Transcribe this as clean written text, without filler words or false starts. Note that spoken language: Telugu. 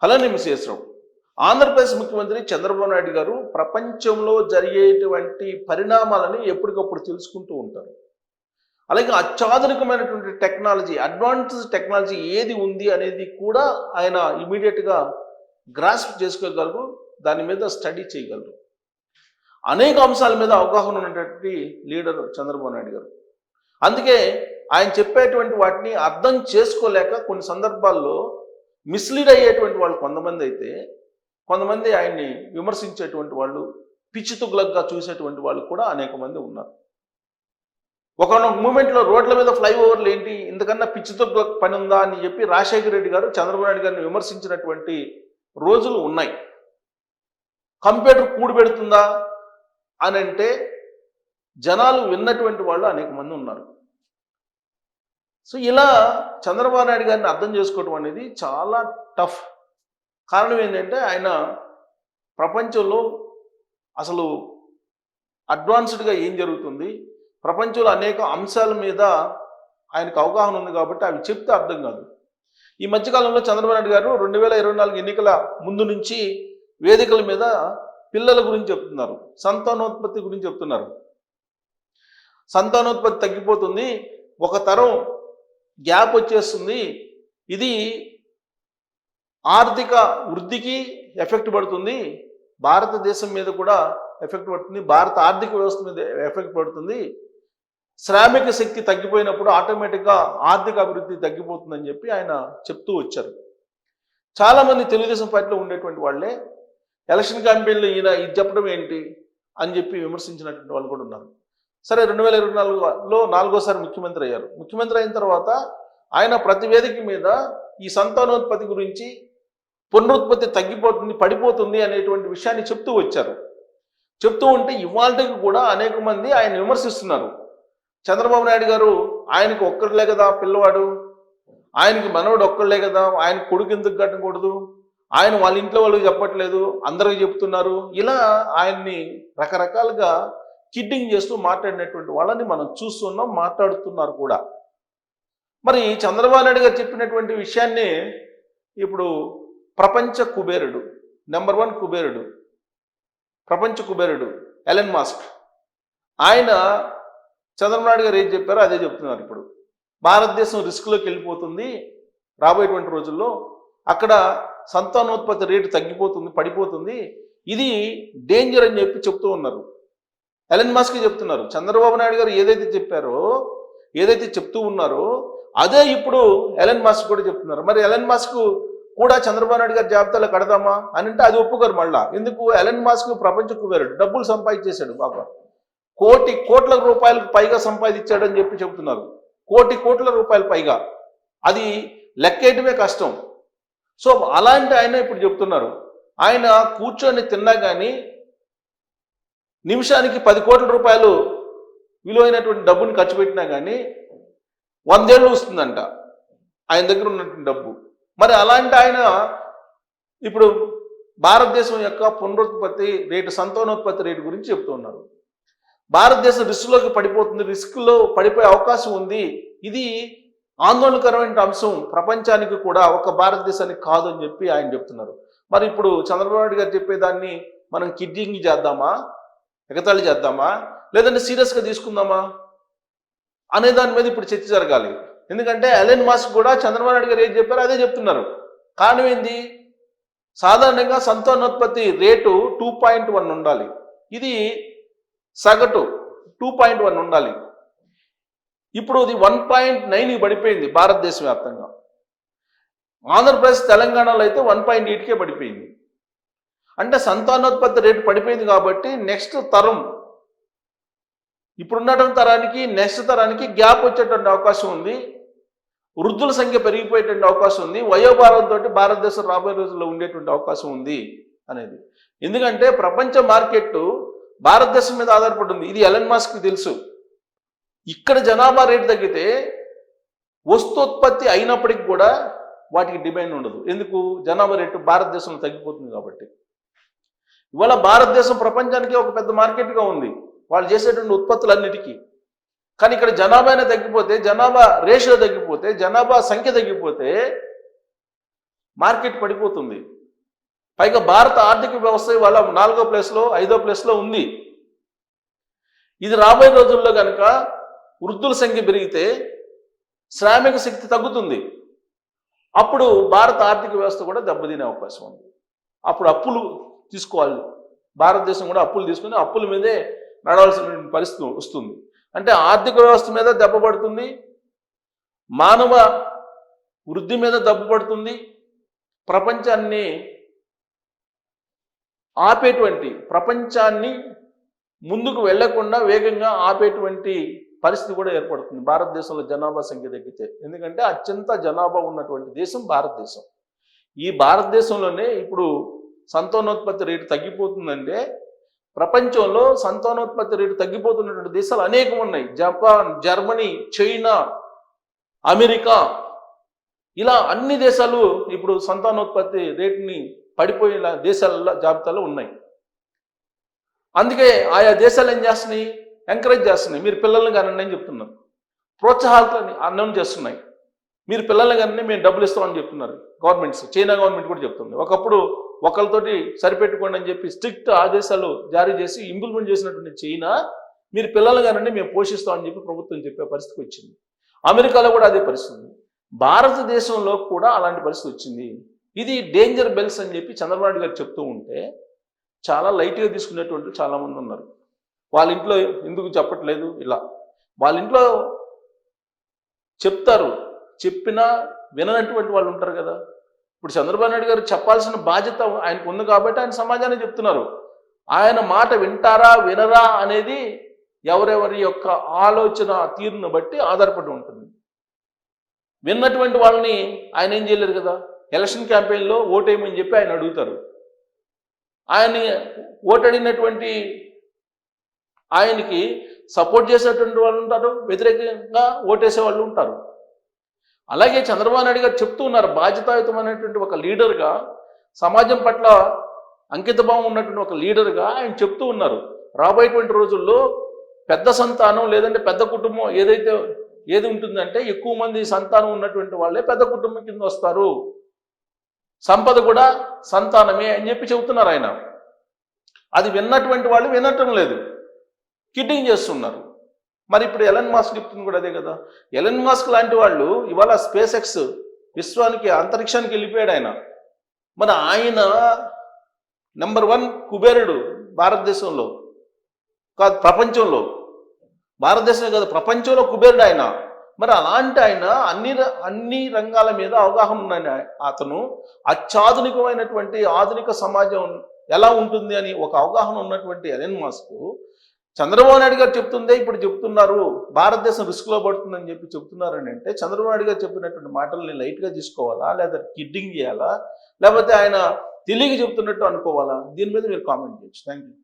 హలో నిమిషేశ్వరం. ఆంధ్రప్రదేశ్ ముఖ్యమంత్రి చంద్రబాబు నాయుడు గారు ప్రపంచంలో జరిగేటువంటి పరిణామాలని ఎప్పటికప్పుడు తెలుసుకుంటూ ఉంటారు. అలాగే అత్యాధునికమైనటువంటి టెక్నాలజీ, అడ్వాన్స్డ్ టెక్నాలజీ ఏది ఉంది అనేది కూడా ఆయన ఇమీడియట్‌గా గ్రాస్ప్ చేసుకోగలరు. దాని మీద స్టడీ చేయగలరు. అనేక అంశాల మీద అవగాహన ఉన్నటువంటి లీడర్ చంద్రబాబు నాయుడు గారు. అందుకే ఆయన చెప్పేటువంటి వాటిని అర్థం చేసుకోలేక కొన్ని సందర్భాల్లో మిస్లీడ్ అయ్యేటువంటి వాళ్ళు కొంతమంది అయితే, కొంతమంది ఆయన్ని విమర్శించేటువంటి వాళ్ళు, పిచ్చి తుగ్లక్‌గా చూసేటువంటి వాళ్ళు కూడా అనేక మంది ఉన్నారు. ఒకానొక మూమెంట్‌లో రోడ్ల మీద ఫ్లైఓవర్లు ఏంటి, ఇంతకన్నా పిచ్చి తుగ్లక్ పని ఉందా అని చెప్పి రాజశేఖర రెడ్డి గారు చంద్రబాబు నాయుడు గారిని విమర్శించినటువంటి రోజులు ఉన్నాయి. కంప్యూటర్ కూడిపెడుతుందా అని అంటే జనాలు విన్నటువంటి వాళ్ళు అనేక మంది ఉన్నారు. సో ఇలా చంద్రబాబు నాయుడు గారిని అర్థం చేసుకోవడం అనేది చాలా టఫ్. కారణం ఏంటంటే ఆయన ప్రపంచంలో అసలు అడ్వాన్స్డ్గా ఏం జరుగుతుంది, ప్రపంచంలో అనేక అంశాల మీద ఆయనకు అవగాహన ఉంది కాబట్టి అవి చెప్తే అర్థం కాదు. ఈ మధ్యకాలంలో చంద్రబాబు నాయుడు గారు 2024 ఎన్నికల ముందు నుంచి వేదికల మీద పిల్లల గురించి చెప్తున్నారు, సంతానోత్పత్తి గురించి చెప్తున్నారు. సంతానోత్పత్తి తగ్గిపోతుంది, ఒక తరం గ్యాప్ వచ్చేస్తుంది, ఇది ఆర్థిక వృద్ధికి ఎఫెక్ట్ పడుతుంది, భారతదేశం మీద కూడా ఎఫెక్ట్ పడుతుంది, భారత ఆర్థిక వ్యవస్థ మీద ఎఫెక్ట్ పడుతుంది, శ్రామిక శక్తి తగ్గిపోయినప్పుడు ఆటోమేటిక్గా ఆర్థిక అభివృద్ధి తగ్గిపోతుందని చెప్పి ఆయన చెప్తూ వచ్చారు. చాలామంది తెలుగుదేశం పార్టీలో ఉండేటువంటి వాళ్ళే ఎలక్షన్ క్యాంపెయిన్లో ఈయన ఇది చెప్పడం ఏంటి అని చెప్పి విమర్శించినటువంటి వాళ్ళు కూడా ఉన్నారు. సరే, 2024లో 4వ ముఖ్యమంత్రి అయ్యారు. ముఖ్యమంత్రి అయిన తర్వాత ఆయన ప్రతి వేదిక మీద ఈ సంతానోత్పత్తి గురించి, పునరుత్పత్తి తగ్గిపోతుంది, పడిపోతుంది అనేటువంటి విషయాన్ని చెప్తూ వచ్చారు. చెప్తూ ఉంటే ఇవాళకి కూడా అనేక మంది ఆయన విమర్శిస్తున్నారు. చంద్రబాబు నాయుడు గారు ఆయనకు ఒక్కళ్ళే కదా పిల్లవాడు, ఆయనకి మనవడు ఒక్కళ్ళే కదా, ఆయన కొడుకు ఎందుకు కట్టకూడదు, ఆయన వాళ్ళ ఇంట్లో వాళ్ళకి చెప్పట్లేదు, అందరికీ చెప్తున్నారు, ఇలా ఆయన్ని రకరకాలుగా కిడ్డింగ్ చేస్తూ మాట్లాడినటువంటి వాళ్ళని మనం చూస్తున్నాం, మాట్లాడుతున్నారు కూడా. మరి చంద్రబాబు నాయుడు గారు చెప్పినటువంటి విషయాన్ని ఇప్పుడు ప్రపంచ కుబేరుడు, నెంబర్ 1 కుబేరుడు, ప్రపంచ కుబేరుడు ఎలన్ మస్క్, ఆయన చంద్రబాబు నాయుడు గారు ఏం చెప్పారో అదే చెప్తున్నారు. ఇప్పుడు భారతదేశం రిస్క్లోకి వెళ్ళిపోతుంది, రాబోయేటువంటి రోజుల్లో అక్కడ సంతానోత్పత్తి రేటు తగ్గిపోతుంది, పడిపోతుంది, ఇది డేంజర్ అని చెప్పి చెప్తూ ఉన్నారు. ఎలన్ మస్క్ చెప్తున్నారు. చంద్రబాబు నాయుడు గారు ఏదైతే చెప్పారో, ఏదైతే చెప్తూ ఉన్నారో అదే ఇప్పుడు ఎలన్ మస్క్ కూడా చెప్తున్నారు. మరి ఎలన్ మస్క్ కూడా చంద్రబాబు నాయుడు గారి జాబితాలో కడదామా అని అంటే అది ఒప్పుకోరు మళ్ళా. ఎందుకు? ఎలన్ మస్క్ ప్రపంచ కుబేరుడు, డబ్బులు సంపాదించేశాడు బాబా, కోట్ల రూపాయలకు పైగా సంపాదించాడని చెప్పి చెబుతున్నారు. కోట్ల రూపాయలు పైగా, అది లెక్కేయటమే కష్టం. సో అలాంటి ఆయన ఇప్పుడు చెప్తున్నారు, ఆయన కూర్చొని తిన్నా కానీ నిమిషానికి 10 కోట్ల రూపాయలు విలువైనటువంటి డబ్బుని ఖర్చు పెట్టినా కానీ 100 ఏళ్ళు వస్తుందంట ఆయన దగ్గర ఉన్నటువంటి డబ్బు. మరి అలాంటి ఆయన ఇప్పుడు భారతదేశం యొక్క పునరుత్పత్తి రేటు, సంతానోత్పత్తి రేటు గురించి చెప్తూ ఉన్నారు. భారతదేశం రిస్క్లోకి పడిపోతుంది, రిస్క్లో పడిపోయే అవకాశం ఉంది, ఇది ఆందోళనకరమైన అంశం ప్రపంచానికి కూడా, ఒక భారతదేశానికి కాదు అని చెప్పి ఆయన చెప్తున్నారు. మరి ఇప్పుడు చంద్రబాబు నాయుడు గారు చెప్పేదాన్ని మనం కిడ్డింగ్ చేద్దామా, ఎగతాళి చేద్దామా, లేదంటే సీరియస్గా తీసుకుందామా అనే దాని మీద ఇప్పుడు చర్చ జరగాలి. ఎందుకంటే ఎలన్ మస్క్ కూడా చంద్రబాబు నాయుడు గారు ఏం చెప్పారో అదే చెప్తున్నారు. కారణం ఏంది? సాధారణంగా సంతానోత్పత్తి రేటు 2.1 ఉండాలి, ఇది సగటు 2.1 ఉండాలి. ఇప్పుడు ఇది 1.9 పడిపోయింది భారతదేశ వ్యాప్తంగా. ఆంధ్రప్రదేశ్, తెలంగాణలో అయితే 1.8కే పడిపోయింది. అంటే సంతానోత్పత్తి రేటు పడిపోయింది కాబట్టి నెక్స్ట్ తరం, ఇప్పుడున్నటువంటి తరానికి నెక్స్ట్ తరానికి గ్యాప్ వచ్చేటువంటి అవకాశం ఉంది, వృద్ధుల సంఖ్య పెరిగిపోయేటువంటి అవకాశం ఉంది, వయోభారంతో భారతదేశం రాబోయే రోజుల్లో ఉండేటువంటి అవకాశం ఉంది అనేది. ఎందుకంటే ప్రపంచ మార్కెట్ భారతదేశం మీద ఆధారపడి ఉంది. ఇది ఎలన్ మస్క్కి తెలుసు. ఇక్కడ జనాభా రేటు తగ్గితే వస్తోత్పత్తి అయినప్పటికీ కూడా వాటికి డిమాండ్ ఉండదు. ఎందుకు? జనాభా రేటు భారతదేశంలో తగ్గిపోతుంది కాబట్టి. ఇవాళ భారతదేశం ప్రపంచానికి ఒక పెద్ద మార్కెట్గా ఉంది వాళ్ళు చేసేటువంటి ఉత్పత్తులన్నిటికీ. కానీ ఇక్కడ జనాభానే తగ్గిపోతే, జనాభా రేషియో తగ్గిపోతే, జనాభా సంఖ్య తగ్గిపోతే మార్కెట్ పడిపోతుంది. పైగా భారత ఆర్థిక వ్యవస్థ ఇవాళ 4వ ప్లేస్లో 5వ ప్లేస్లో ఉంది. ఇది రాబోయే రోజుల్లో కనుక వృద్ధుల సంఖ్య పెరిగితే శ్రామిక శక్తి తగ్గుతుంది. అప్పుడు భారత ఆర్థిక వ్యవస్థ కూడా దెబ్బతినే అవకాశం ఉంది. అప్పుడు అప్పులు తీసుకోవాలి, భారతదేశం కూడా అప్పులు తీసుకుని అప్పుల మీదే నడవాల్సిన పరిస్థితి వస్తుంది. అంటే ఆర్థిక వ్యవస్థ మీద దెబ్బ పడుతుంది, మానవ వృద్ధి మీద దెబ్బ పడుతుంది, ప్రపంచాన్ని ముందుకు వెళ్లకుండా వేగంగా ఆపేటువంటి పరిస్థితి కూడా ఏర్పడుతుంది భారతదేశంలో జనాభా సంఖ్య తగ్గితే. ఎందుకంటే అత్యంత జనాభా ఉన్నటువంటి దేశం భారతదేశం. ఈ భారతదేశంలోనే ఇప్పుడు సంతానోత్పత్తి రేటు తగ్గిపోతుందంటే ప్రపంచంలో సంతానోత్పత్తి రేటు తగ్గిపోతున్నటువంటి దేశాలు అనేకం ఉన్నాయి. జపాన్, జర్మనీ, చైనా, అమెరికా, ఇలా అన్ని దేశాలు ఇప్పుడు సంతానోత్పత్తి రేటుని పడిపోయిన దేశాల జాబితాలో ఉన్నాయి. అందుకే ఆయా దేశాలు ఏం చేస్తున్నాయి, ఎంకరేజ్ చేస్తున్నాయి, మీరు పిల్లల్ని కానండి అని చెప్తున్నారు, ప్రోత్సాహాలను అనౌన్స్ చేస్తున్నాయి, మీరు పిల్లల్ని కానీ మేము డబ్బులు ఇస్తామని చెప్తున్నారు గవర్నమెంట్స్. చైనా గవర్నమెంట్ కూడా చెప్తుంది. ఒకప్పుడు ఒకరితోటి సరిపెట్టుకోండి అని చెప్పి స్ట్రిక్ట్ ఆదేశాలు జారీ చేసి ఇంప్లిమెంట్ చేసినటువంటి చైనా మీరు పిల్లలు కానండి మేము పోషిస్తామని చెప్పి ప్రభుత్వం చెప్పే పరిస్థితి వచ్చింది. అమెరికాలో కూడా అదే పరిస్థితి, భారతదేశంలో కూడా అలాంటి పరిస్థితి వచ్చింది. ఇది డేంజర్ బెల్స్ అని చెప్పి చంద్రబాబు నాయుడు గారు చెప్తూ ఉంటే చాలా లైట్గా తీసుకునేటువంటి చాలామంది ఉన్నారు. వాళ్ళ ఇంట్లో ఎందుకు చెప్పట్లేదు, ఇలా వాళ్ళ ఇంట్లో చెప్తారు, చెప్పినా విననటువంటి వాళ్ళు ఉంటారు కదా. ఇప్పుడు చంద్రబాబు నాయుడు గారు చెప్పాల్సిన బాధ్యత ఆయనకు ఉంది కాబట్టి ఆయన సమాజాన్ని చెప్తున్నారు. ఆయన మాట వింటారా వినరా అనేది ఎవరెవరి యొక్క ఆలోచన తీరును బట్టి ఆధారపడి ఉంటుంది. విన్నటువంటి వాళ్ళని ఆయన ఏం చేయలేరు కదా. ఎలక్షన్ క్యాంపెయిన్లో ఓటేయమని చెప్పి ఆయన అడుగుతారు. ఆయన్ని ఓటడినటువంటి ఆయనకి సపోర్ట్ చేసేటువంటి వాళ్ళు ఉంటారు, వ్యతిరేకంగా ఓటేసే వాళ్ళు ఉంటారు. అలాగే చంద్రబాబు నాయుడు గారు చెప్తూ ఉన్నారు, బాధ్యతాయుతమైనటువంటి ఒక లీడర్గా, సమాజం పట్ల అంకితభావం ఉన్నటువంటి ఒక లీడర్గా ఆయన చెప్తూ ఉన్నారు, రాబోయేటువంటి రోజుల్లో పెద్ద సంతానం లేదంటే పెద్ద కుటుంబం ఏది ఉంటుందంటే ఎక్కువ మంది సంతానం ఉన్నటువంటి వాళ్ళే పెద్ద కుటుంబం కింద వస్తారు, సంపద కూడా సంతానమే అని చెప్పి చెబుతున్నారు ఆయన. అది విన్నటువంటి వాళ్ళు వినటం లేదు, కిడ్డింగ్ చేస్తున్నారు. మరి ఇప్పుడు ఎలన్ మాస్క్ చెప్తుంది కూడా అదే కదా. ఎలన్ మాస్క్ లాంటి వాళ్ళు ఇవాళ స్పేస్ ఎక్స్ విశ్వానికి అంతరిక్షానికి వెళ్ళిపోయాడు ఆయన. మరి ఆయన నెంబర్ 1 కుబేరుడు భారతదేశంలో కాదు, ప్రపంచంలో. భారతదేశమే కాదు, ప్రపంచంలో కుబేరుడు ఆయన. మరి అలాంటి ఆయన అన్ని రంగాల మీద అవగాహన ఉన్న అతను అత్యాధునికమైనటువంటి ఆధునిక సమాజం ఎలా ఉంటుంది అని ఒక అవగాహన ఉన్నటువంటి ఎలన్ మాస్క్ చంద్రబాబు నాయుడు గారు చెప్తుందే ఇప్పుడు చెప్తున్నారు, భారతదేశం రిస్క్లో పడుతుందని చెప్పి చెప్తున్నారని అంటే చంద్రబాబు నాయుడు గారు చెప్పినటువంటి మాటల్ని లైట్గా తీసుకోవాలా, లేదా కిడ్డింగ్ చేయాలా, లేకపోతే ఆయన తెలియక చెప్తున్నట్టు అనుకోవాలా? దీని మీద మీరు కామెంట్ చేయొచ్చు. Thank you.